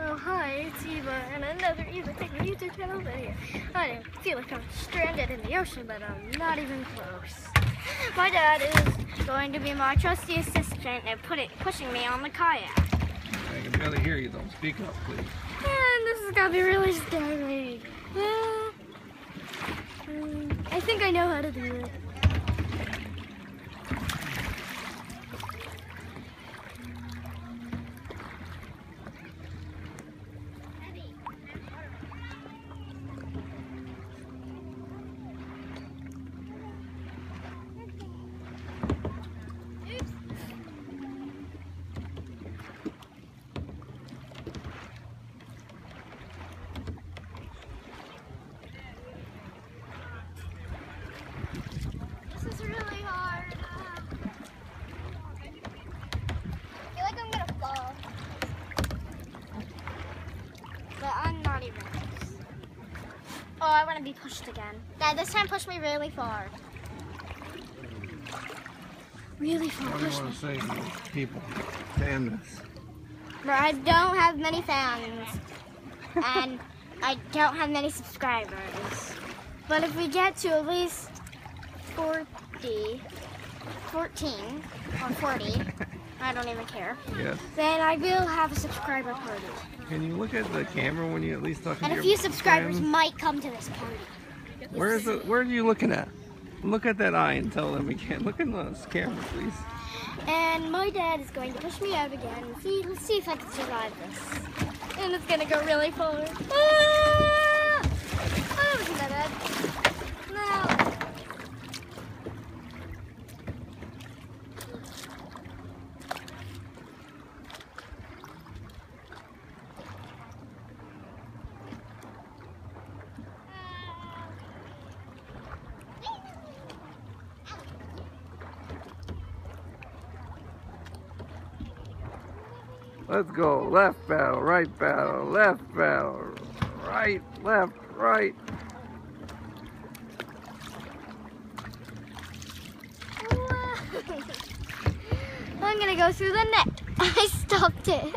Oh hi, it's Eva and another Eva Taking YouTube channel video. I feel like I'm stranded in the ocean, but I'm not even close. My dad is going to be my trusty assistant and pushing me on the kayak. I can barely hear you though. Speak up, please. And this is gonna be really scary. I think I know how to do it. This is really hard. I feel like I'm gonna fall. But I'm not even close. Oh, I want to be pushed again. Dad, this time push me really far. Really far. What do you want to say to these people? Fan this. But I don't have many fans. And I don't have many subscribers. But if we get to at least 14 or 40, I don't even care. Yes. Then I will have a subscriber party. Can you look at the camera when you at least talk to And your a few subscribers friends? might come to this party. Where are you looking at? Look at that eye and tell them we can't. Look in this camera, please. And my dad is going to push me out again. Let's see if I can survive this. And it's going to go really far. Ah! Oh, that wasn't that bad. No. Let's go. Left paddle, right paddle, left paddle, right, left, right. I'm gonna go through the net. I stopped it.